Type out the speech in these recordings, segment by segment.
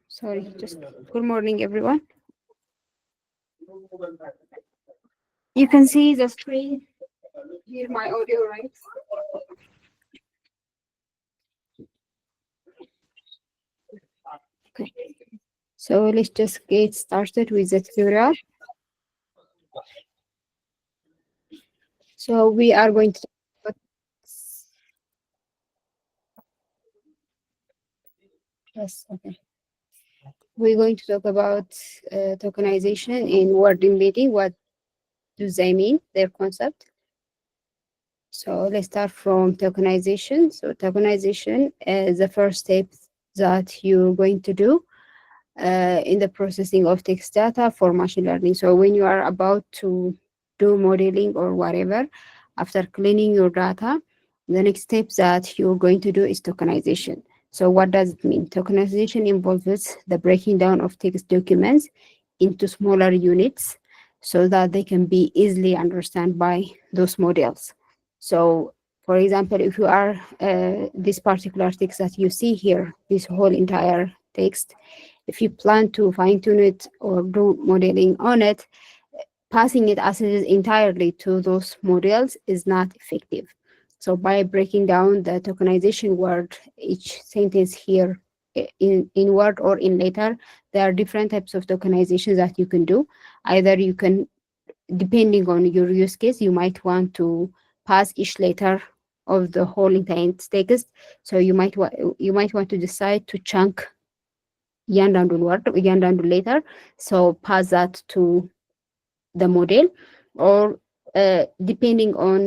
Sorry, just good morning, everyone. You can see the screen, hear my audio, right? Okay, so let's just get started with the tutorial. So we are going to talk yes, okay. We're going to talk about tokenization in word embedding. What do they mean? Their concept. So let's start from tokenization. So tokenization is the first step that you're going to do in the processing of text data for machine learning. So when you are about to do modeling or whatever, after cleaning your data, the next step that you're going to do is tokenization. So what does it mean? Tokenization involves the breaking down of text documents into smaller units so that they can be easily understood by those models. So for example, if you are this particular text that you see here, this whole entire text, if you plan to fine tune it or do modeling on it, passing it as it is entirely to those models is not effective. So by breaking down the tokenization word, each sentence here in word or in letter, there are different types of tokenizations that you can do. Either you can, depending on your use case, you might want to pass each letter of the whole entire text. So you might want to decide to chunk እያንዳንዱን ወርድ እያንዳንዱ ሌተር ሰው pass that to the model or depending on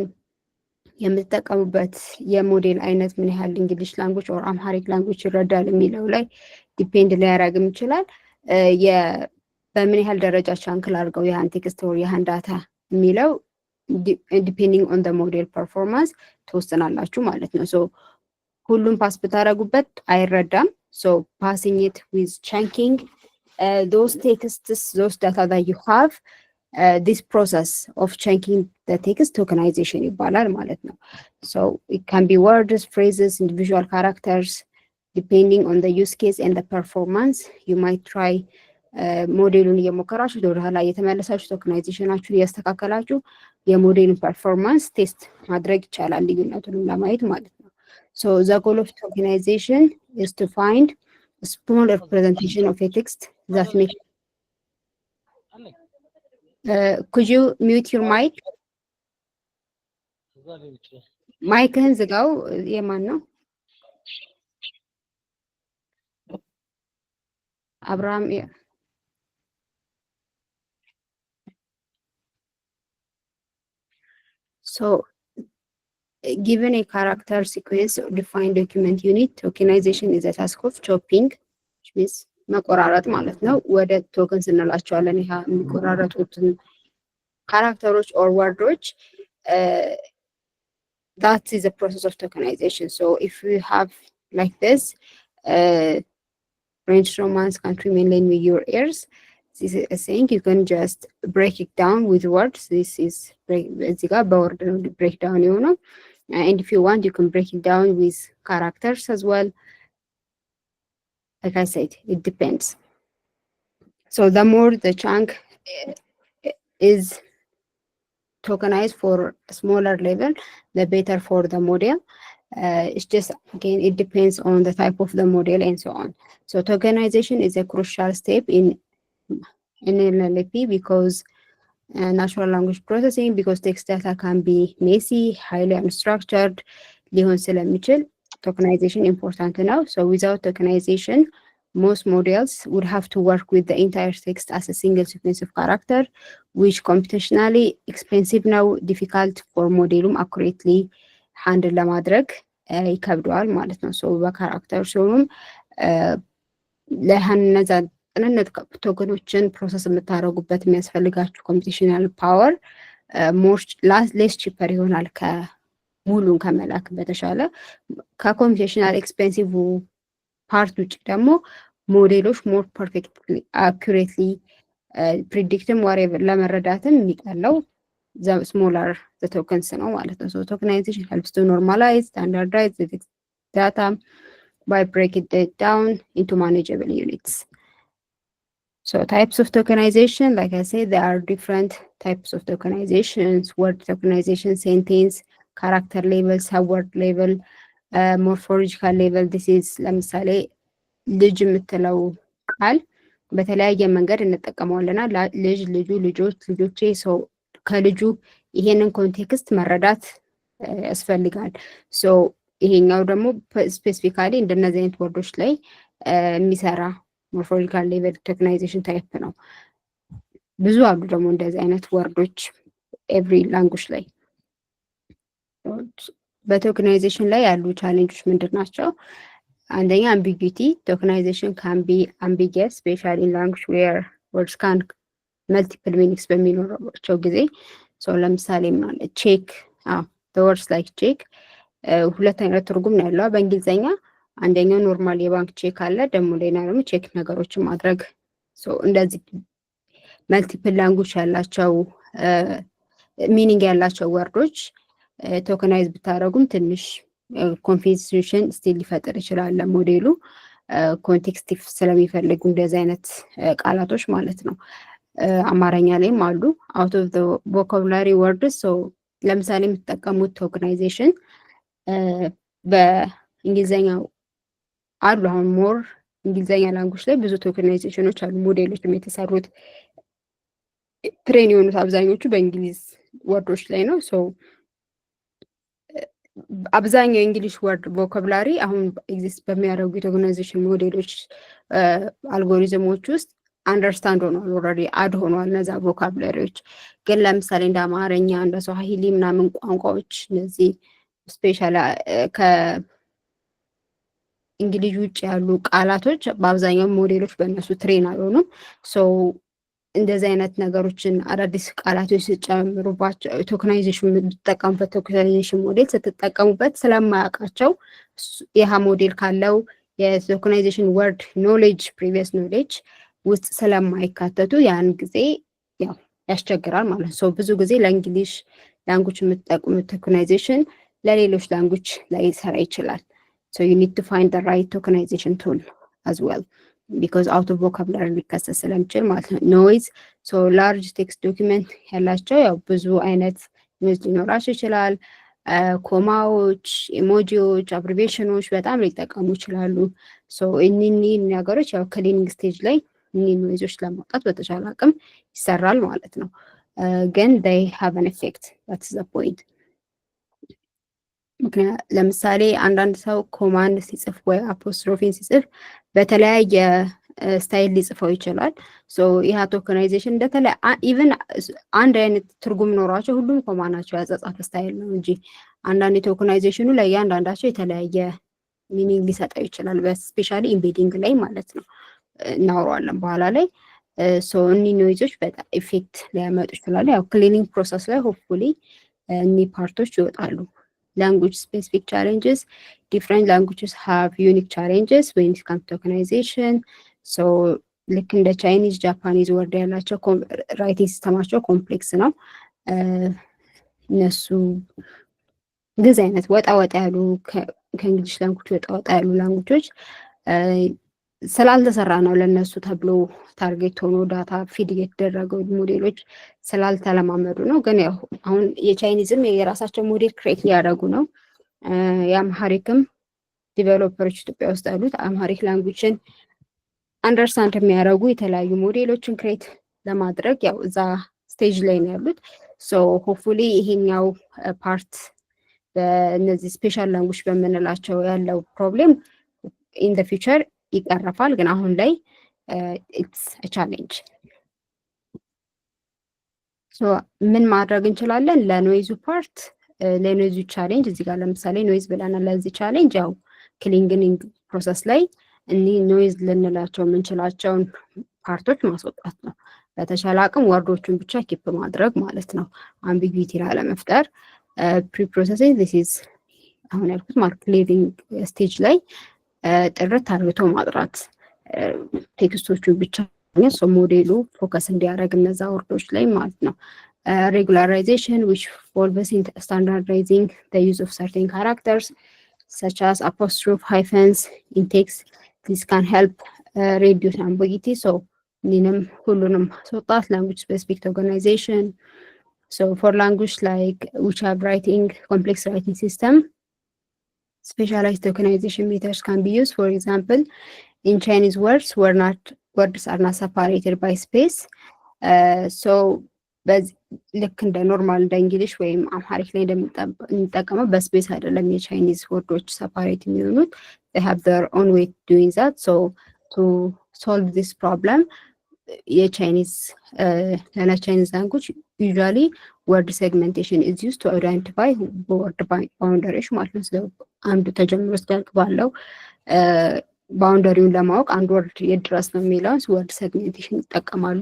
የምትጠቀሙበት የሞዴል አይነት ምን ያህል እንግሊሽ ላንጉጅ ኦር አምሃሪክ ላንጉጅ ይረዳል የሚለው ላይ ዲፔንድ ሊያደርግም ይችላል። በምን ያህል ደረጃ ቻንክል አድርገው ያህን ቴክስት ኦር ያህን ዳታ የሚለው ዲፔንዲንግ ኦን the model performance ትወስናላችሁ ማለት ነው። ሶ ሁሉም ፓስ ብታደርጉበት አይረዳም። So passing it with chunking, those texts, those data that you have, this process of chunking the text tokenization ይባላል ማለት ነው። So it can be words, phrases, individual characters, depending on the use case and the performance. You might try ሞዴሉን እየሞከራችሁ ወደ ኋላ እየተመለሳችሁ ቶከናይዜሽናችሁን እያስተካከላችሁ የሞዴሉን ፐርፎርማንስ ቴስት ማድረግ ይቻላል ልዩነቱን ለማየት ማለት ነው። So the goal of tokenization is to find a small representation of a text that makes. Could you mute your mic? ማይክህን ዝጋው። የማን ነው? አብርሃም። So given a character sequence or defined document unit, tokenization is a task of chopping, which means መቆራረጥ ማለት ነው። ወደ ቶከንስ እንላቸዋለን። ይሄ የሚቆራረጡትን ካራክተሮች or ወርዶች that is the process of tokenization. So if you have like this French Romance country mainland with your ears, this is a saying you can just break it down with words. This is breakdown, you know. And if you want, you can break it down with characters as well. Like I said, it depends. So the more the chunk is tokenized for a smaller level, the better for the model. It's just, again, it depends on the type of the model and so on. So tokenization is a crucial step in NLP because natural language processing, because text data can be messy, highly unstructured, ሊሆን ስለሚችል tokenization important now. So without tokenization, most models would have to work with the entire text as a single sequence of character, which computationally expensive now, difficult for modelum accurately handle ለማድረግ ይከብደዋል ማለት ነው። ሶ በካራክተር ሲሆኑም ለነዛ ጥንነት ቶከኖችን ፕሮሰስ የምታደርጉበት የሚያስፈልጋችሁ ኮምፒቲሽናል ፓወር ሌስ ቺፐር ይሆናል ከሙሉን ከመላክ በተሻለ። ከኮምፒቲሽናል ኤክስፔንሲቭ ፓርት ውጭ ደግሞ ሞዴሎች ሞር ፐርፌክትሊ አኩሬትሊ ፕሪዲክትም ዋሬቨር ለመረዳትም የሚቀለው ስሞላር ቶከንስ ነው ማለት ነው። ሶ ቶከናይዜሽን ሄልፕስ ቱ ኖርማላይዝ ስታንዳርዳይዝ ዳታ by breaking it down into manageable units. So types of tokenization, like I said, there are different types of tokenizations: word tokenization, sentence, character level, subword level, morphological level. This is ለምሳሌ ልጅ የምትለው ቃል በተለያየ መንገድ እንጠቀመዋለና ልጅ፣ ልጁ፣ ልጆች፣ ልጆቼ። ሰው ከልጁ ይሄንን ኮንቴክስት መረዳት ያስፈልጋል። ሶ ይሄኛው ደግሞ ስፔሲፊካሊ እንደነዚህ አይነት ወርዶች ላይ የሚሰራ ሞርፎሎጂካል ሌቨል ቶኬናይዜሽን ታይፕ ነው። ብዙ አሉ ደግሞ እንደዚህ አይነት ወርዶች ኤቭሪ ላንጉጅ ላይ። በቶኬናይዜሽን ላይ ያሉ ቻሌንጆች ምንድን ናቸው? አንደኛ አምቢጊቲ። ቶኬናይዜሽን ካን ቢ አምቢጊየስ ስፔሻሊ ኢን ላንጉጅ ዌር ወርድስ ካን መልቲፕል ሚኒንግስ በሚኖራቸው ጊዜ። ለምሳሌ ማለት ቼክ ወርድስ ላይክ ቼክ ሁለት አይነት ትርጉም ነው ያለው በእንግሊዝኛ። አንደኛው ኖርማል የባንክ ቼክ አለ፣ ደግሞ ሌላ ደግሞ ቼክ ነገሮችን ማድረግ። እንደዚህ መልቲፕል ላንጉጅ ያላቸው ሚኒንግ ያላቸው ወርዶች ቶከናይዝ ብታደረጉም ትንሽ ኮንፊውዥን ስቲል ሊፈጥር ይችላል ለሞዴሉ፣ ኮንቴክስት ስለሚፈልጉ እንደዚህ አይነት ቃላቶች ማለት ነው። አማርኛ ላይም አሉ አውት ኦፍ ዘ ቮካቡላሪ ወርድስ። ለምሳሌ የምትጠቀሙት ቶከናይዜሽን በእንግሊዝኛው አሉ። አሁን ሞር እንግሊዝኛ ላንጉጅ ላይ ብዙ ቶከናይዜሽኖች አሉ፣ ሞዴሎችም የተሰሩት ትሬን የሆኑት አብዛኞቹ በእንግሊዝ ወርዶች ላይ ነው። አብዛኛው የእንግሊሽ ወርድ ቮካብላሪ አሁን ኤግዚስት በሚያደርጉ የቶከናይዜሽን ሞዴሎች አልጎሪዝሞች ውስጥ አንደርስታንድ ሆኗል፣ ኦልሬዲ አድ ሆኗል እነዛ ቮካብላሪዎች። ግን ለምሳሌ እንደ አማርኛ እንደ ስዋሂሊ ምናምን ቋንቋዎች እነዚህ ስፔሻል ከእንግሊዝ ውጭ ያሉ ቃላቶች በአብዛኛው ሞዴሎች በእነሱ ትሬን አልሆኑም። እንደዚህ አይነት ነገሮችን አዳዲስ ቃላቶች ሲጨምሩባቸው ቶከናይዜሽን የምትጠቀሙበት ቶከናይዜሽን ሞዴል ስትጠቀሙበት ስለማያውቃቸው ይህ ሞዴል ካለው የቶከናይዜሽን ወርድ ኖሌጅ ፕሪቪየስ ኖሌጅ ውስጥ ስለማይካተቱ ያን ጊዜ ያው ያስቸግራል ማለት ነው። ብዙ ጊዜ ለእንግሊሽ ላንጉጅ የምትጠቀሙት ቶከናይዜሽን ለሌሎች ላንጉጅ ላይ ይሰራ ይችላል። you need to find the right tokenization tool as well because out of vocabulary ሊከሰት ስለሚችል ማለት ነው። ኖይዝ ላርጅ ቴክስት ዶኪመንት ያላቸው ያው ብዙ አይነት ኖይዝ ሊኖራቸው ይችላል። ኮማዎች፣ ኢሞጂዎች፣ አብሪቬሽኖች በጣም ሊጠቀሙ ይችላሉ። እኒህ ነገሮች ያው ክሊኒንግ ስቴጅ ላይ እኒህ ኖይዞች ለማውጣት በተቻለ አቅም ይሰራል ማለት ነው። ግን they have an effect, that's the point። ምክንያት ለምሳሌ አንዳንድ ሰው ኮማንድ ሲጽፍ ወይ አፖስትሮፊን ሲጽፍ በተለያየ ስታይል ሊጽፈው ይችላል። ይህ ቶከናይዜሽን እንደተለያ ኢቨን አንድ አይነት ትርጉም ኖሯቸው ሁሉም ኮማናቸው ያጻጻፍ ስታይል ነው እንጂ አንዳንድ ቶከናይዜሽኑ ለእያንዳንዳቸው የተለያየ ሚኒንግ ሊሰጠው ይችላል። በስፔሻሊ ኢምቤዲንግ ላይ ማለት ነው፣ እናወራዋለን በኋላ ላይ። እኒህ ኖይዞች በጣም ኢፌክት ሊያመጡ ይችላሉ። ያው ክሊኒንግ ፕሮሰስ ላይ ሆፕፉሊ እኒህ ፓርቶች ይወጣሉ። language specific challenges. Different languages have unique challenges when it comes to tokenization. ልክ እንደ ቻይኒዝ፣ ጃፓኒዝ ወርድ ያላቸው ራይቲንግ ሲስተማቸው ኮምፕሌክስ ነው። እነሱ እንደዚህ አይነት ወጣ ወጣ ያሉ ከእንግሊሽ ላንጉጅ ወጣ ወጣ ያሉ ላንጉጆች ስላልተሰራ ነው ለነሱ ተብሎ ታርጌት ሆኖ ዳታ ፊድ የተደረገው ሞዴሎች ስላልተለማመዱ ነው። ግን ያው አሁን የቻይኒዝም የራሳቸው ሞዴል ክሬት እያደረጉ ነው። የአምሃሪክም ዲቨሎፐሮች ኢትዮጵያ ውስጥ ያሉት አምሃሪክ ላንጉጅን አንደርስታንድ የሚያደርጉ የተለያዩ ሞዴሎችን ክሬት ለማድረግ ያው እዛ ስቴጅ ላይ ነው ያሉት። ሆፕፉሊ ይሄኛው ፓርት በእነዚህ ስፔሻል ላንጉጅ በምንላቸው ያለው ፕሮብሌም ኢን ዘ ፊውቸር ይቀረፋል። ግን አሁን ላይ ኢትስ ቻሌንጅ። ምን ማድረግ እንችላለን? ለኖይዙ ፓርት ለኖይዙ ቻሌንጅ እዚህ ጋር ለምሳሌ ኖይዝ ብለናል። ለዚህ ቻሌንጅ ያው ክሊንግኒንግ ፕሮሰስ ላይ እኒህ ኖይዝ ልንላቸው የምንችላቸውን ፓርቶች ማስወጣት ነው። በተሻለ አቅም ወርዶቹን ብቻ ኪፕ ማድረግ ማለት ነው፣ አምቢጊቲ ላለመፍጠር። ፕሪፕሮሰሲንግ ዚስ ኢዝ አሁን ያልኩት ማለት ክሊሪንግ ስቴጅ ላይ ጥርት አድርጎ ማጥራት ቴክስቶቹን ብቻ ሞዴሉ ፎከስ እንዲያደርግ እነዛ ወርዶች ላይ ማለት ነው። regularization which involves standardizing the use of certain characters. such as apostrophe, hyphens in text. This can help reduce ambiguity. So language specific organization. So for language like which have writing complex writing system, specialized tokenization methods can be used. For example, in Chinese words are not separated by space. So ልክ እንደ ኖርማል እንደ እንግሊሽ ወይም አምሃሪክ ላይ እንደምንጠቀመው በስፔስ አይደለም የቻይኒዝ ወርዶች ሰፓሬት የሚሆኑት። they have their own way doing that. So to solve this problem, የቻይኒዝ Chinese language usually word segmentation is used to identify word boundaries ማለት ነው። ስለ አንዱ ተጀምሮ እስኪያልቅ ባለው ባውንደሪውን ለማወቅ አንድ ወርድ የድረስ ነው የሚለውን ወርድ ሴግሜንቴሽን ይጠቀማሉ።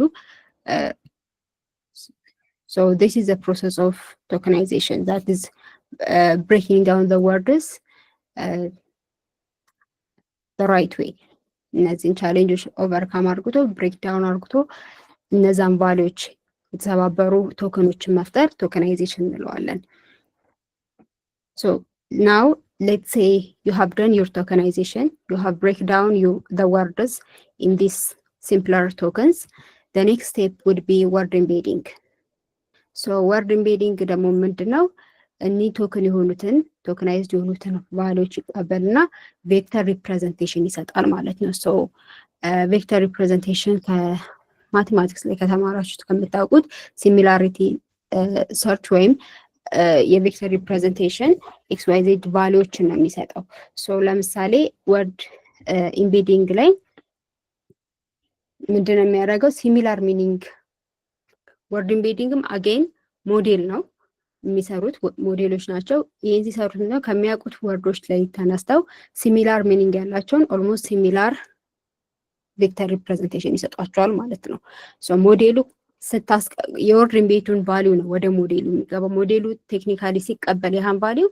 So this is the process of tokenization, that is breaking down the words the right way. እነዚህን ቻሌንጆች ኦቨርካም አርግቶ ብሬክዳውን አርግቶ እነዛን ቫሊዎች የተሰባበሩ ቶከኖችን መፍጠር ቶከናይዜሽን እንለዋለን። So now let's say you have done your tokenization, you have break down the words in these simpler tokens. The next step would be word embedding. So word embedding ደግሞ ምንድነው? እኒህ ቶከን የሆኑትን ቶከናይዝድ የሆኑትን ቫልዩዎች ይቀበልና ቬክተር ሪፕሬዘንቴሽን ይሰጣል ማለት ነው። ሶ ቬክተር ሪፕሬዘንቴሽን ከማቴማቲክስ ላይ ከተማራችሁት ከምታውቁት ሲሚላሪቲ ሰርች ወይም የቬክተር ሪፕሬዘንቴሽን ኤክስ ዋይ ዜድ ቫልዩዎችን ነው የሚሰጠው። ሶ ለምሳሌ ወርድ ኢምቤዲንግ ላይ ምንድነው የሚያደርገው? ሲሚላር ሚኒንግ ወርድ ኢምቤዲንግም አጌን ሞዴል ነው የሚሰሩት ሞዴሎች ናቸው። ይህን ሲሰሩት ነው ከሚያውቁት ወርዶች ላይ ተነስተው ሲሚላር ሚኒንግ ያላቸውን ኦልሞስት ሲሚላር ቬክተር ሪፕሬዘንቴሽን ይሰጧቸዋል ማለት ነው። ሶ ሞዴሉ የወርድ ኢምቤዱን ቫሊዩ ነው ወደ ሞዴሉ የሚገባው። ሞዴሉ ቴክኒካሊ ሲቀበል ያህን ቫሊዩ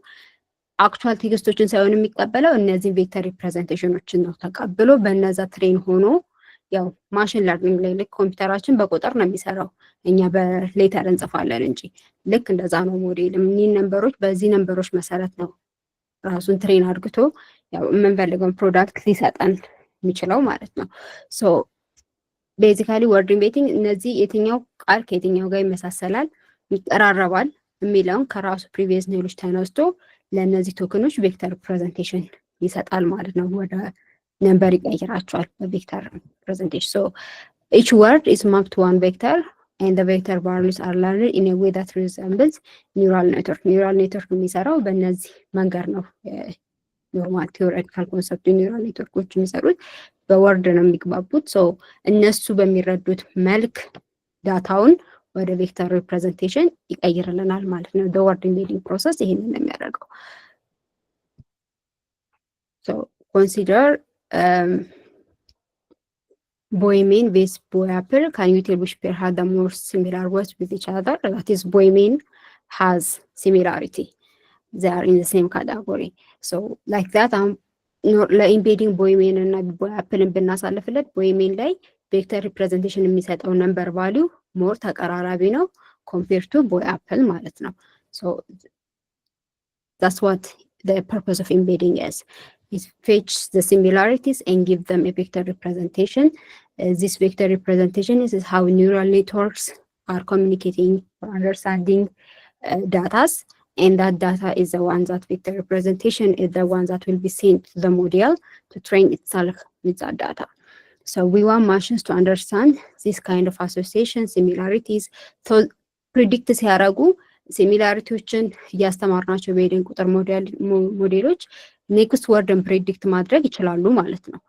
አክቹዋል ቴክስቶችን ሳይሆን የሚቀበለው እነዚህን ቬክተር ሪፕሬዘንቴሽኖችን ነው ተቀብሎ በእነዛ ትሬን ሆኖ ያው ማሽን ለርኒንግ ላይ ልክ ኮምፒውተራችን በቁጥር ነው የሚሰራው፣ እኛ በሌተር እንጽፋለን እንጂ ልክ እንደዛ ነው ሞዴል። እኒህ ነምበሮች በዚህ ነምበሮች መሰረት ነው ራሱን ትሬን አድርግቶ ያው የምንፈልገውን ፕሮዳክት ሊሰጠን የሚችለው ማለት ነው። ሶ ቤዚካሊ ወርድ ኢምቤዲንግ እነዚህ የትኛው ቃል ከየትኛው ጋር ይመሳሰላል ይቀራረባል የሚለውን ከራሱ ፕሪቪየስ ኔሎች ተነስቶ ለእነዚህ ቶክኖች ቬክተር ፕሬዘንቴሽን ይሰጣል ማለት ነው። ወደ ነምበር ይቀይራቸዋል በቬክተር ፕሬዘንቴሽን። ሶ each word is mapped to one vector and the vector values are learned in a way that resembles neural network. neural network የሚሰራው በእነዚህ መንገድ ነው። ኖርማል ቲዮሬቲካል ኮንሰፕት ኒውራል ኔትወርኮች የሚሰሩት በወርድ ነው የሚግባቡት። ሶ እነሱ በሚረዱት መልክ ዳታውን ወደ ቬክተር ሪፕሬዘንቴሽን ይቀይርልናል ማለት ነው። the word embedding process ይሄንን ነው የሚያደርገው። so consider boy main vs boy apple. Can you tell which pair had the more similar words with each other? That is, boy main has similarity. They are in the same category. So like that, ለኢምቤዲንግ ቦይ ሜን እና ቦይ አፕልን ብናሳልፍለት ቦይ ሜን ላይ ቬክተር ሪፕሬዘንቴሽን የሚሰጠው ነምበር ቫሊዩ ሞር ተቀራራቢ ነው ኮምፔር ቱ ቦይ አፕል ማለት ነው። So that's what the purpose of embedding is. It fetches the similarities and give them a vector representation. This vector representation is how neural networks are communicating or understanding data, and that data is the one that vector representation is the one that will be sent to the model to train itself with that data. So we want machines to understand this kind of association, similarities. So predict ሲያደርጉ ሲሚላሪቲዎችን እያስተማርናቸው በሄድን ቁጥር ሞዴሎች ኔክስት ወርድን ፕሬዲክት ማድረግ ይችላሉ ማለት ነው።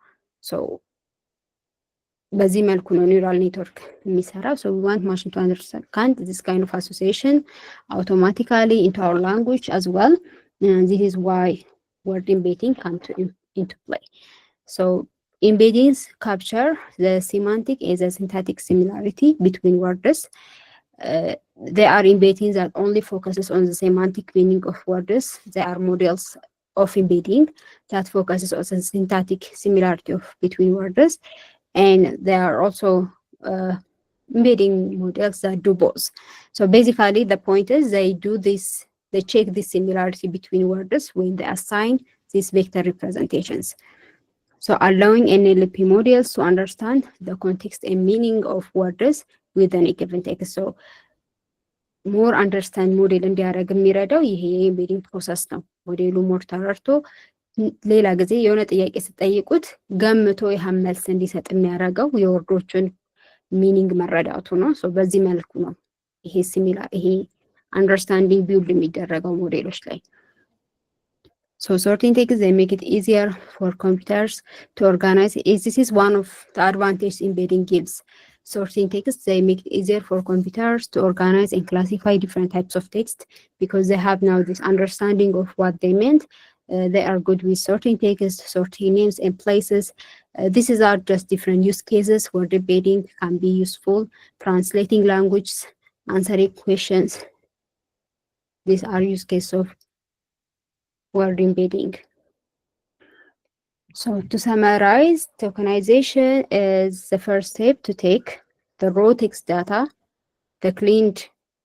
ሶ በዚህ መልኩ ነው ኒውራል ኔትወርክ የሚሰራው። ሶ we want machine to understand this kind of association automatically into our language as well. And this is why word embedding comes into play. So embeddings capture the semantic and the syntactic similarity between words. They are embeddings that only focuses on the semantic meaning of words. They are models of embedding that focuses on the syntactic similarity of between words, and they are also embedding models that do both. So basically the point is they check the similarity between words when they assign these vector representations. So allowing NLP models to understand the context and meaning of words within a given text. So more understand ሞዴል እንዲያደርግ የሚረዳው ይሄ የኤምቤዲንግ ፕሮሰስ ነው። ሞዴሉ ሞር ተረድቶ ሌላ ጊዜ የሆነ ጥያቄ ስጠይቁት ገምቶ ያህን መልስ እንዲሰጥ የሚያደርገው የወርዶቹን ሚኒንግ መረዳቱ ነው። ሶ በዚህ መልኩ ነው ይሄ ሲሚላር ይሄ አንደርስታንዲንግ ቢልድ የሚደረገው ሞዴሎች ላይ። So sorting text, they make it easier for computers to organize. This is one of the advantages embedding gives. Sorting text, they make it easier for computers to organize and classify different types of text because they have now this understanding of what they meant. They are good with sorting text, sorting names and places. These are just different use cases where embedding can be useful. Translating languages, answering questions. These are use cases of word embedding. So to summarize, tokenization is the first step to take the raw text data, the cleaned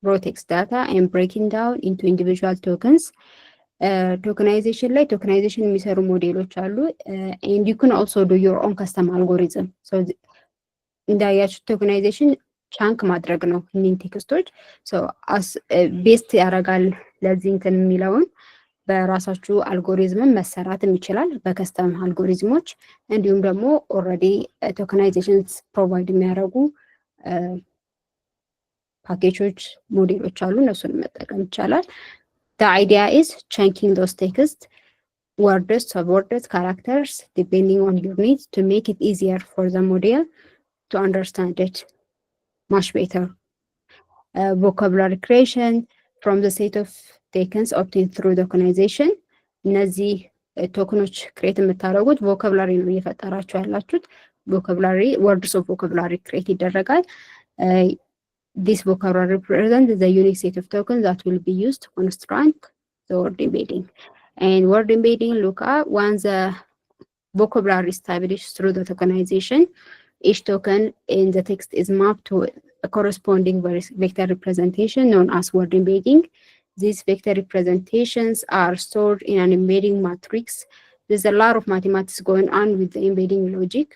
raw text data, and breaking down into individual tokens. Tokenization like tokenization የሚሰሩ ሞዴሎች አሉ and you can also do your own custom algorithm. So እንዳያችሁ tokenization ቻንክ ማድረግ ነው እኒን ቴክስቶች so as ቤስት ያደርጋል ለዚህ እንትን የሚለውን በራሳችሁ አልጎሪዝም መሰራትም ይችላል በከስተም አልጎሪዝሞች እንዲሁም ደግሞ ኦሬዲ ቶከናይዜሽንስ ፕሮቫይድ የሚያደርጉ ፓኬጆች ሞዴሎች አሉ እነሱን መጠቀም ይቻላል። The idea is chunking those text words, subwords, characters depending on your needs to make it easier for the model to understand it much better. Vocabulary creation from the set of tokens obtained through tokenization. እነዚህ ቶክኖች ክሬት የምታደርጉት ቮካብላሪ ነው እየፈጠራችሁ ያላችሁት ቮካብላሪ words of vocabulary create ይደረጋል። This vocabulary represents the unique set of tokens that will be used to construct the word embedding. And word embedding look at once the vocabulary established through the tokenization, each token in the text is mapped to a corresponding vector representation known as word embedding. These vector representations are stored in an embedding matrix. There's a lot of mathematics going on with the embedding logic,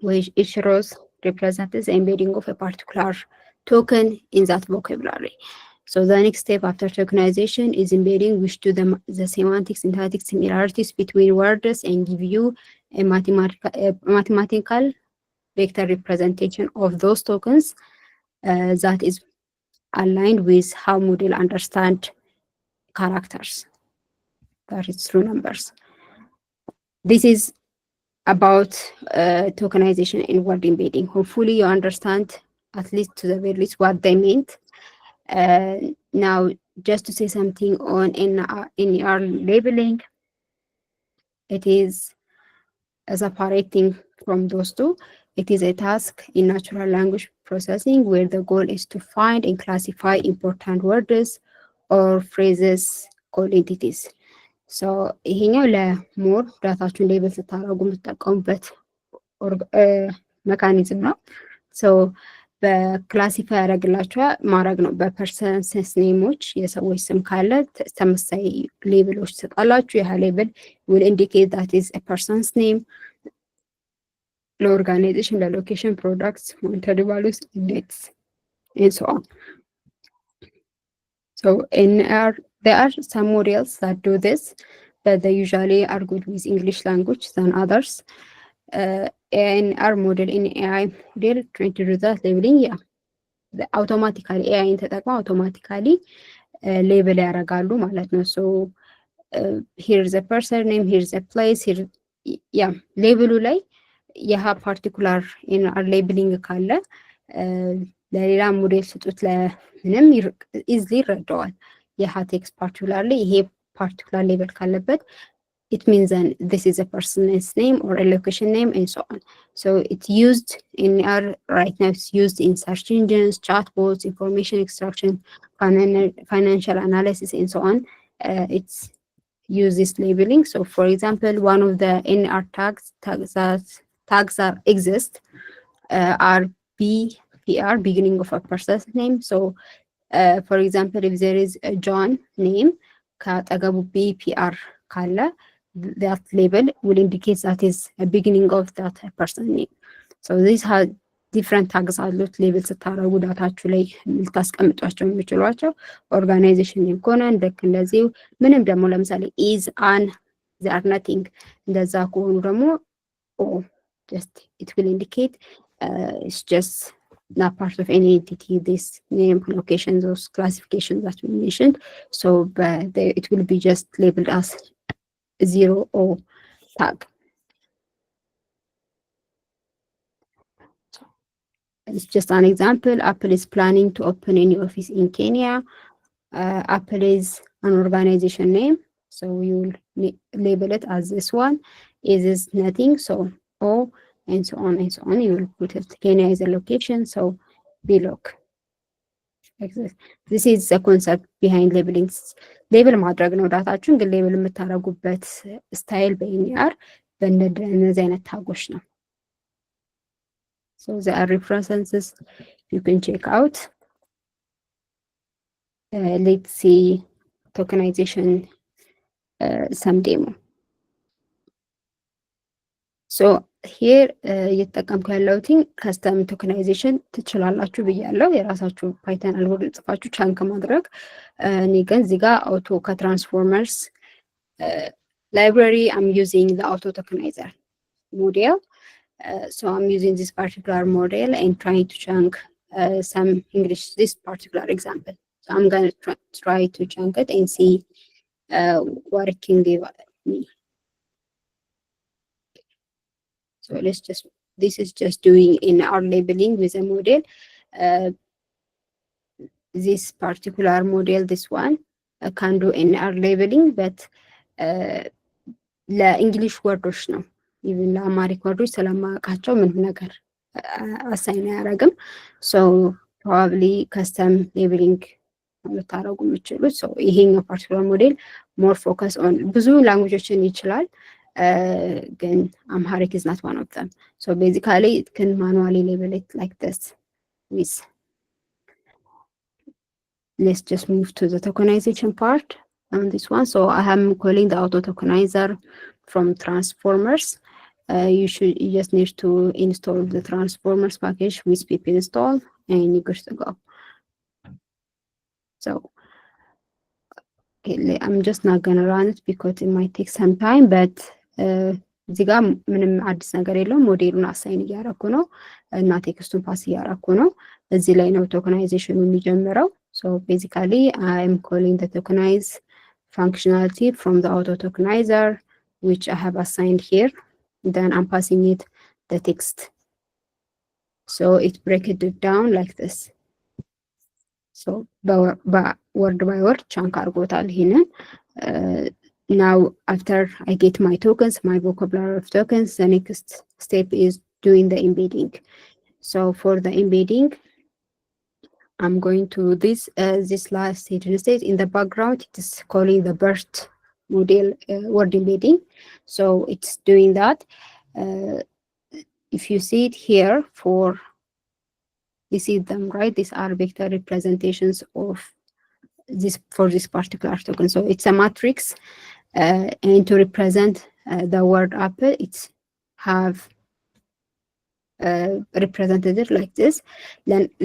which each row represents the embedding of a particular token in that vocabulary. So the next step after tokenization is embedding, which do the semantic syntactic similarities between words and give you a mathematical vector representation of those tokens that is aligned with how model understand characters, that is through numbers. This is about tokenization and word embedding. Hopefully you understand at least to the very least what they meant. Now just to say something on NER labeling, it is separating from those two. It is a task in natural language processing where the goal is to find and classify important words or phrases called entities. So ይሄኛው ለሞር ዳታችሁን ሌብል ስታደርጉ የምትጠቀሙበት ሜካኒዝም ነው። ሶ በክላሲፋይ ያደርግላችኋል ማድረግ ነው። በፐርሰንስ ኔሞች የሰዎች ስም ካለ ተመሳሳይ ሌብሎች ትሰጣላችሁ። ይህ ሌብል will indicate that is a person's name. ለኦርጋናይዜሽን ለሎኬሽን ፕሮዳክትስ ሞኔታሪ ቫሉስ ኢንዴክስ and so on. So there are some models that do this, but they usually are good with English language than others. In our model in AI model trying to do that labeling, automatically AI ተጠቅመው automatically label ያደርጋሉ ማለት ነው። So here's a person name, here's a place, here ሌብሉ ላይ ይህ ፓርቲኩላር ኢንአር ሌብሊንግ ካለ ለሌላ ሞዴል ስጡት ለምንም ኢዝሊ ይረዳዋል። ይህ ቴክስት ፓርቲኩላርሊ ይሄ ፓርቲኩላር ሌብል ካለበት it means then this is a person's name or a location name and so on. So it's used in our right now, it's used in search engines, chatbots, information extraction, financial analysis and so on. It's use this labeling. So for example, one of the NR tags that exist are BPR, beginning of a person's name. So for example, if there is a John name, ካጠገቡ BPR ካለ that label will indicate that is a beginning of that person name. So these have different tags አሉት ሌብል ስታረጉ ዳታችሁ ላይ ልታስቀምጧቸው የሚችሏቸው ኦርጋናይዜሽን ኔም ከሆነ ልክ እንደዚሁ ምንም ደግሞ ለምሳሌ is an they are nothing እንደዛ ከሆኑ ደግሞ just it will indicate it's just not part of any entity this name locations or classifications that we mentioned, so but it will be just labeled as 0 or tag. It's just an example. Apple is planning to open a new office in Kenya. Apple is an organization name, so you will label it as this one. Is nothing, so O, and so on and so on. You will put it. Kenya is a location, so below. Like this. This is the concept behind labeling. ሌብል ማድረግ ነው ዳታችሁን፣ ግን ሌብል የምታደርጉበት ስታይል በኢኒአር በእነዚህ አይነት ታጎች ነው። So there are references you can check out. Let's see tokenization some demo. So here እየተጠቀምኩ ያለሁትኝ ከስተም ቶከናይዜሽን ትችላላችሁ ብያለሁ። የራሳችሁ ፓይተን አልጎሪዝም ጽፋችሁ ቻንክ ማድረግ። እኔ ግን እዚህ ጋር አውቶ ከትራንስፎርመርስ library I'm using the auto tokenizer model. So I'm using this particular model and trying to chunk some English, this particular example. So I'm going to try to chunk it and see what it can give me. So let's just, this is just doing in our labeling with a model. This particular model, this one, can do in our labeling, but ለእንግሊሽ ወርዶች ነው። ኢቭን ለአማሪክ ወርዶች ስለማውቃቸው ምንም ነገር አሳይን አያደርግም። ሶ ፕሮባብሊ ከስተም ሌብሊንግ ልታደርጉ የምችሉት ሰው ይሄኛው ፓርቲኩላር ሞዴል ሞር ፎከስ ኦን ብዙ ላንጉጆችን ይችላል፣ ግን አምሃሪክ ኢዝ ናት ዋን ኦፍ ዘም። ሶ ቤዚካሊ ኢት ካን ማኑዋሊ ሌብል ኢት ላይክ ዲስ ዊዝ let's just move to the tokenization part on this one. So I am calling the auto tokenizer from transformers. You just need to install the transformers package with pip install and you're good to go. So okay, I'm just not gonna run it because it might take some time, but እዚህ ጋር ምንም አዲስ ነገር የለውም። ሞዴሉን አሳይን እያደረኩ ነው እና ቴክስቱን ፓስ እያደረኩ ነው። እዚህ ላይ ነው ቶከናይዜሽኑ የሚጀምረው። So basically I'm calling the tokenize functionality from the auto tokenizer, which I have assigned here. Then I'm passing it the text. So it breaks it down like this. So word by word chunk argotal here. Now after I get my tokens, my vocabulary of tokens, the next step is doing the embedding. So for the embedding, I'm going to this last stage instead. In the background, it is calling the BERT model word embedding. So it's doing that. If you see it here, you see them, right? These are vector representations of this for this particular token. So it's a matrix, and to represent the word apple, it's have represented it like this.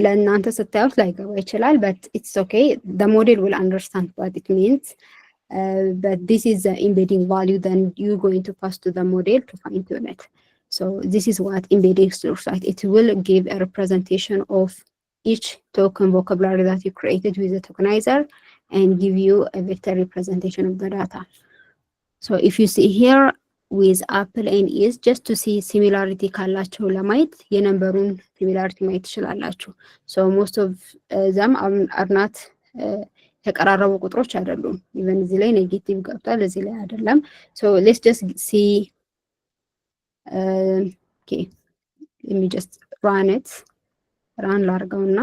ለእናንተ ስታዩት ላይገባ ይችላል, but it's okay. The model will understand what it means. But this is the embedding value, then you're going to pass to the model to fine tune it. So this is what embedding looks like. It will give a representation of each token vocabulary that you created with the tokenizer and give you a vector representation of the data. So if you see here with apple and is, just to see similarity ካላቸው ለማየት የነምበሩን similarity ማየት ትችላላችሁ። So most of them are not ተቀራረቡ ቁጥሮች አይደሉም። ኢቨን እዚህ ላይ ኔጌቲቭ ገብቷል፣ እዚህ ላይ አይደለም። So let's just see okay, let me just run it. run ላርገውና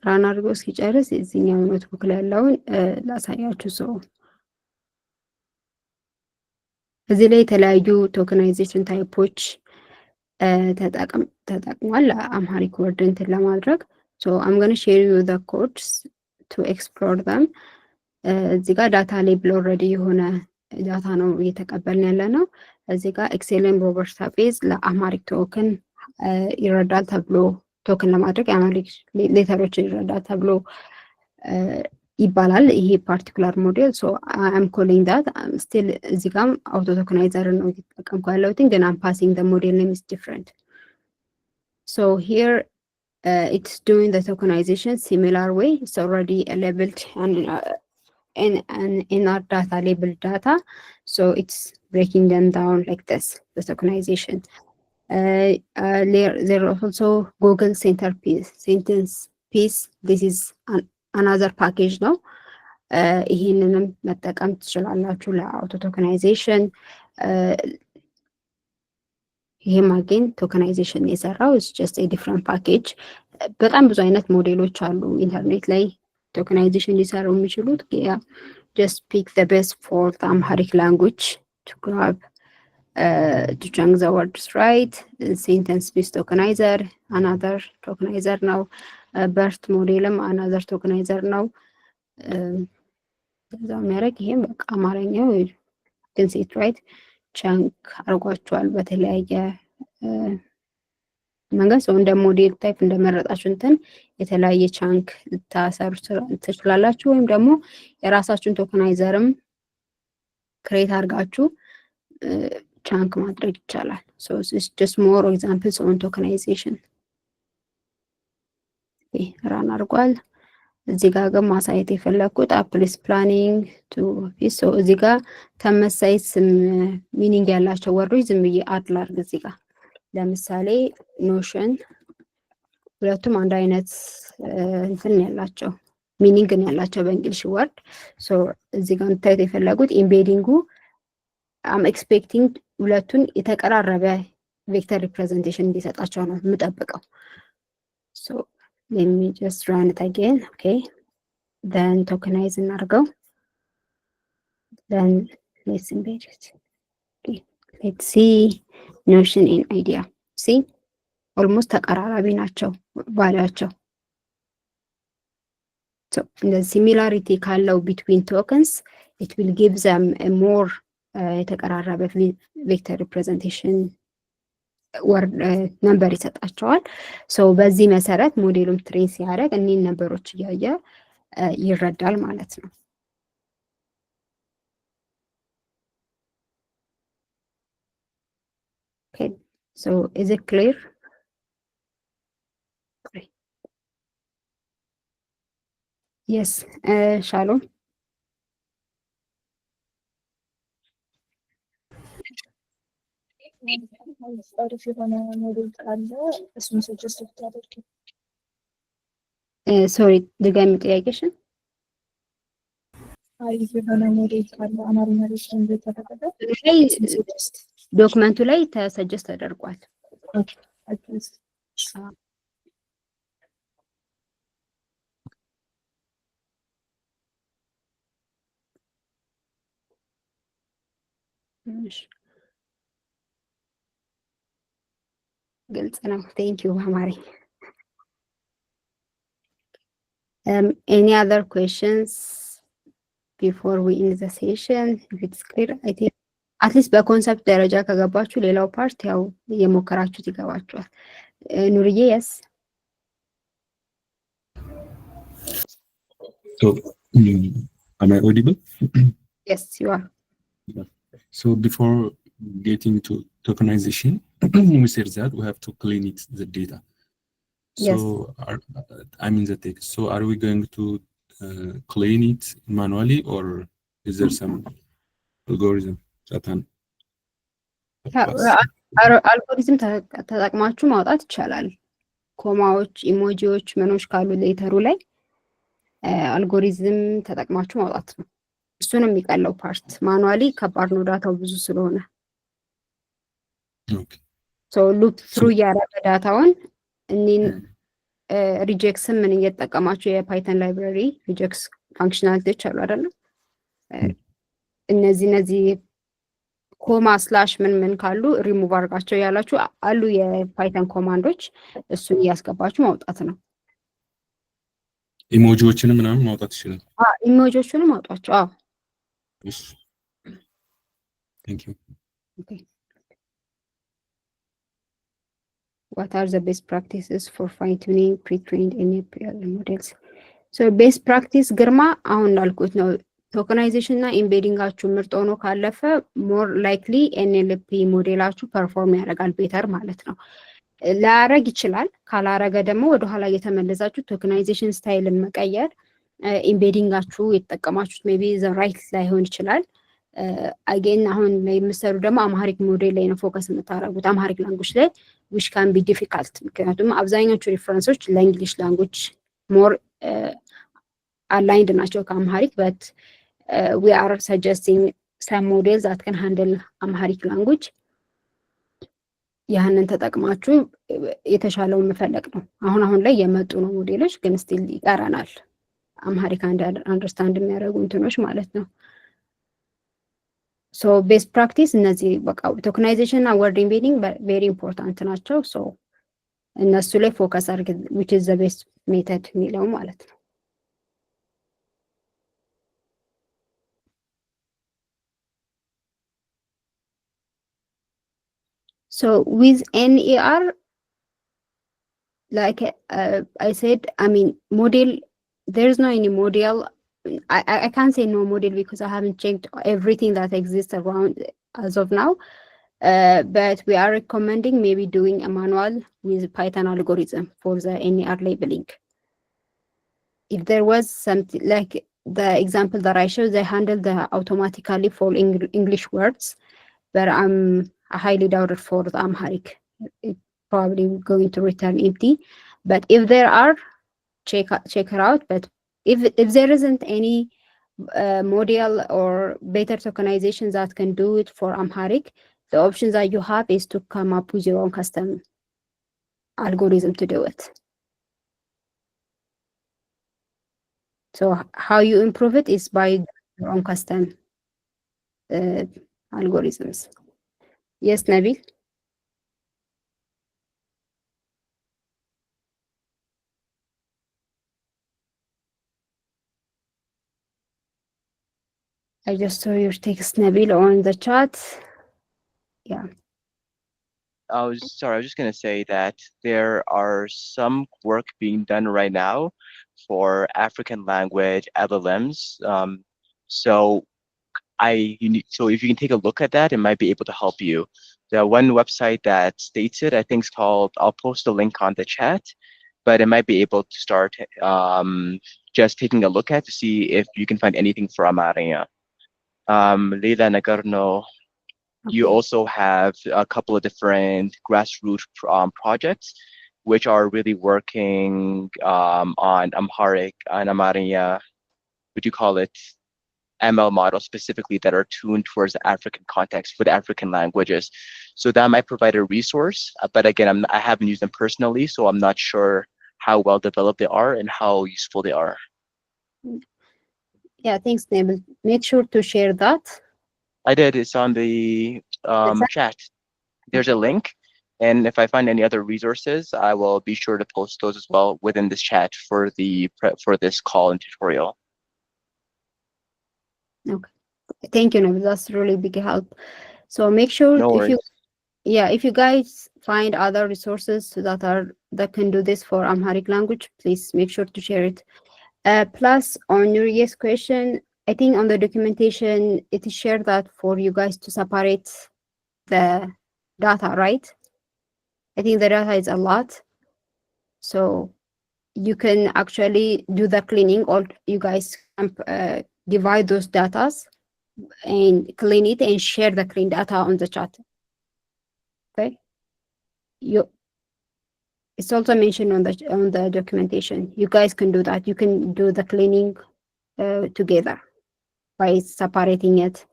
ራን አድርጎ እስኪጨርስ እዚህኛው ኖትቡክ ላይ ያለውን ላሳያችሁ። ሰው እዚህ ላይ የተለያዩ ቶከናይዜሽን ታይፖች ተጠቅሟል አምሃሪክ ወርድ እንትን ለማድረግ። ሶ አም ጎና ሼር ዩ ዘ ኮድስ ቱ ኤክስፕሎር ዘም። እዚህ ጋር ዳታ ሌብል ኦልሬዲ የሆነ ዳታ ነው እየተቀበልን ያለ ነው። እዚህ ጋር ኤክሴልን ሮበርት ታፔዝ ለአምሃሪክ ቶክን ይረዳል ተብሎ ቶክን ለማድረግ የአምሃሪክ ሌተሮችን ይረዳል ተብሎ ይባላል ይሄ ፓርቲኩላር ሞዴል። ሶ አም ኮሊንግ ዳት ስቲል እዚህ ጋር አውቶ ቶከናይዘር ነው እየተጠቀምኩ ያለሁት፣ ግን አም ፓሲንግ ዘ ሞዴል ኔም ኢዝ ዲፍረንት። ሶ ሂር it's doing the tokenization similar way. It's already labeled in our data labeled data, so it's breaking them down like this, the tokenization. There are also Google sentence piece. This is another package ነው። ይህንንም መጠቀም ትችላላችሁ ለአውቶ ቶከናይዜሽን። ይሄም አጌን ቶከናይዜሽን የሰራው is just a different package። በጣም ብዙ አይነት ሞዴሎች አሉ ኢንተርኔት ላይ ቶከናይዜሽን ሊሰሩ የሚችሉት። just pick the best for the Amharic language to grab to chunk the words right. Sentence based tokenizer another tokenizer ነው። በርት ሞዴልም another tokenizer ነው። ከዛው የሚያደርግ ይሄም በቃ አማርኛው can see it right ቻንክ አርጓቸዋል በተለያየ መንገድ። ሰው እንደ ሞዴል ታይፕ እንደመረጣችሁ እንትን የተለያየ ቻንክ ልታሰሩ ትችላላችሁ፣ ወይም ደግሞ የራሳችሁን ቶከናይዘርም ክሬት አድርጋችሁ ቻንክ ማድረግ ይቻላል። so it's just more examples on tokenization። ራን አድርጓል። እዚህ ጋር ግን ማሳየት የፈለኩት አፕሊስ ፕላኒንግ ቱ ኦፊስ። ሶ እዚህ ጋር ተመሳሳይ ስም ሚኒንግ ያላቸው ወርዶች ዝም ብዬ አድ ላድርግ። እዚህ ጋር ለምሳሌ ኖሽን፣ ሁለቱም አንድ አይነት እንትን ያላቸው ሚኒንግ ያላቸው በእንግሊሽ ወርድ። ሶ እዚህ ጋር እንታዩት የፈለጉት ኢምቤዲንጉ አም ኤክስፔክቲንግ ሁለቱን የተቀራረበ ቬክተር ሪፕሬዘንቴሽን እንዲሰጣቸው ነው የምጠብቀው። ሶ let me just run it again. Okay, then tokenize እናድርገው. Then let's embed it. Okay, let's see notion in idea. See, almost ተቀራራቢ ናቸው ባላቸው። So the similarity ካለው between tokens, it will give them a more የተቀራረበ vector representation ወርድ ነምበር ይሰጣቸዋል። ሶ በዚህ መሰረት ሞዴሉም ትሬን ሲያደርግ እኒህን ነምበሮች እያየ ይረዳል ማለት ነው። okay so is it clear? yes ሻሎም አሪፍ የሆነ ሞዴል ካለ እሱን ሰጀስት ብታደርጊ። ሶሪ ድጋሚ ጥያቄሽን። አሪፍ የሆነ ሞዴል ካለ አማርኛ ላይ ተደረገ ዶክመንቱ ላይ ተሰጀስት ተደርጓል። ግልጽ ነው። ቴንክ ዩ አማሪ። any other questions before we end the session? If it's clear, I think at least በኮንሰፕት ደረጃ ከገባችሁ ሌላው ፓርት ያው የሞከራችሁት ይገባችኋል። ኑርዬ yes? So am I audible? Yes, you are. So before getting to tokenization, we said that we have to clean it, the data. So I'm in the text. So are we going to clean it manually, or is there some algorithm that can? አልጎሪዝም ተጠቅማችሁ ማውጣት ይቻላል። ኮማዎች፣ ኢሞጂዎች፣ ምኖች ካሉ ሌተሩ ላይ አልጎሪዝም ተጠቅማችሁ ማውጣት ነው። እሱን የሚቀለው ፓርት ማኑዋሊ ከባድ ነው፣ ዳታው ብዙ ስለሆነ። Okay. ሶ ሉፕ ትሩ ያደረገ ዳታውን እኒን ሪጀክስ ምን እየተጠቀማችሁ የፓይተን ላይብራሪ ሪጀክስ ፋንክሽናሊቲዎች አሉ አይደለ? እነዚህ ኮማ ስላሽ ምን ካሉ ሪሙቭ አድርጋቸው ያላችሁ አሉ የፓይተን ኮማንዶች፣ እሱን እያስገባችሁ ማውጣት ነው። ኢሞጂዎችንም ምናምን ማውጣት ይችላል። ኢሞጂዎቹንም ማውጣቸው። እሺ ቴንክ ዩ። Okay. What are the best practices for fine-tuning pre-trained NLP models? So best practice ግርማ አሁን እንዳልኩት ነው። ቶከናይዜሽን እና ኢምቤዲንጋችሁ ምርጥ ሆኖ ካለፈ ሞር ላይክሊ ኤንኤልፒ ሞዴላችሁ ፐርፎርም ያደርጋል ቤተር ማለት ነው። ላያረግ ይችላል። ካላረገ ደግሞ ወደኋላ እየተመለሳችሁ ቶከናይዜሽን ስታይልን መቀየር፣ ኢምቤዲንጋችሁ የተጠቀማችሁት ሜቢ ዘ ራይት ላይሆን ይችላል። አጌን አሁን ላይ የምሰሩ ደግሞ አምሃሪክ ሞዴል ላይ ነው ፎከስ የምታደርጉት፣ አምሃሪክ ላንጉጅ ላይ ዊች ካን ቢ ዲፊካልት። ምክንያቱም አብዛኞቹ ሪፈረንሶች ለእንግሊሽ ላንጉጅ ሞር አላይንድ ናቸው ከአምሃሪክ በት ዊ አር ሰጀስቲንግ ሰም ሞዴል ዛት ከን ሃንድል አምሃሪክ ላንጉጅ። ያንን ተጠቅማችሁ የተሻለውን መፈለግ ነው። አሁን ላይ የመጡ ነው ሞዴሎች፣ ግን ስቲል ይቀረናል አምሃሪክ አንደርስታንድ የሚያደርጉ እንትኖች ማለት ነው። ሶ ቤስት ፕራክቲስ እነዚህ በቃ ቶከናይዜሽን እና ወርድ ኢምቤዲንግ ቬሪ ኢምፖርታንት ናቸው። ሶ እነሱ ላይ ፎከስ አድርግ which is the best method የሚለው ማለት ነው። So with NER, like I said, I mean model, there's no any model. I can't say no model because I haven't checked everything that exists around as of now. But we are recommending maybe doing a manual with Python algorithm for the NER labeling. If there was something like the example that I showed, they handle the automatically for English words, but I highly doubt it for the Amharic. It's probably going to return empty. But if there are, check it out. But if there isn't any model or better tokenization that can do it for Amharic, the options that you have is to come up with your own custom algorithm to do it. So how you improve it is by your own custom algorithms. Yes, Nabil? I just saw your text, Nabil, on the chat. Yeah. I was just going to say that there are some work being done right now for African language LLMs. So if you can take a look at that, it might be able to help you. The one website that states it, I think, is called, I'll post a link on the chat, but it might be able to start just taking a look at to see if you can find anything for Amaria. Leila Nagarno, you also have a couple of different grassroots projects which are really working on Amharic and Amaria, what do you call it, ML models specifically that are tuned towards the African context for the African languages. So that might provide a resource, but again, I haven't used them personally, so I'm not sure how well developed they are and how useful they are. Yeah, thanks, Nabil. Make sure to share that. I did. It's on the chat. There's a link, and if I find any other resources, I will be sure to post those as well within this chat for this call and tutorial. Okay, thank you, Nabil. That's really big help. So make sure if you guys find other resources that can do this for Amharic language, please make sure to share it. Plus, on your yes question, I think on the documentation, it is shared that for you guys to separate the data, right? I think the data is a lot. So you can actually do the cleaning, or you guys can divide those data and clean it and share the clean data on the chat. Okay. It's also mentioned on the documentation. You guys can do that. You can do the cleaning together by separating it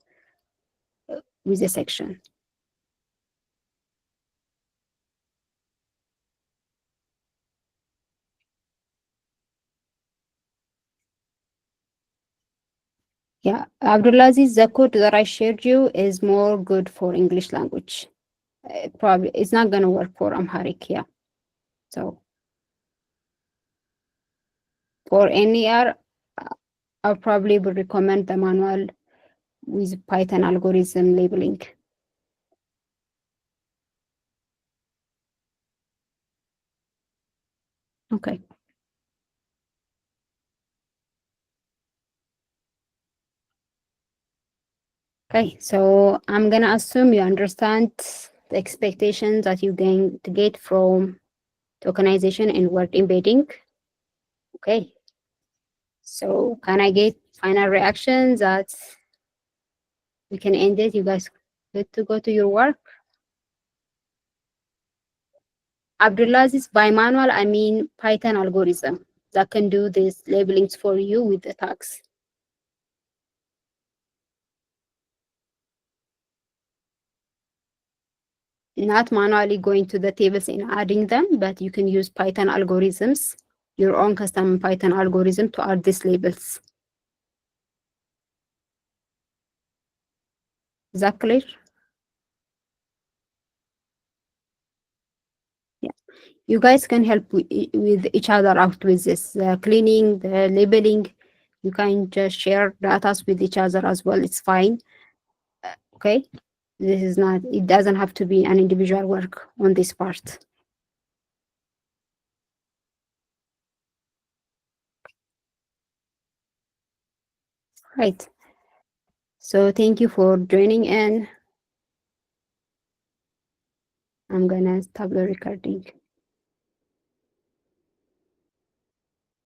with a section. Yeah, Abdulaziz, the code that I shared you is more good for English language. Probably it's not gonna work for Amharic, yeah. So for NER, I probably would recommend the manual with Python algorithm labeling. Okay. Okay, so I'm gonna assume you understand the expectations that you're going to get from tokenization and word embedding. Okay. So can I get final reactions that we can end it? You guys good to go to your work? Abdulaziz, by manual, I mean Python algorithm that can do these labelings for you with the tags. Not manually going to the tables and adding them, but you can use Python algorithms, your own custom Python algorithm to add these labels. Is that clear? Yeah. You guys can help with each other out with this, the cleaning, the labeling. You can just share data with each other as well. It's fine. Okay. This is not, it doesn't have to be an individual work on this part. Right. So thank you for joining in. I'm gonna stop the recording.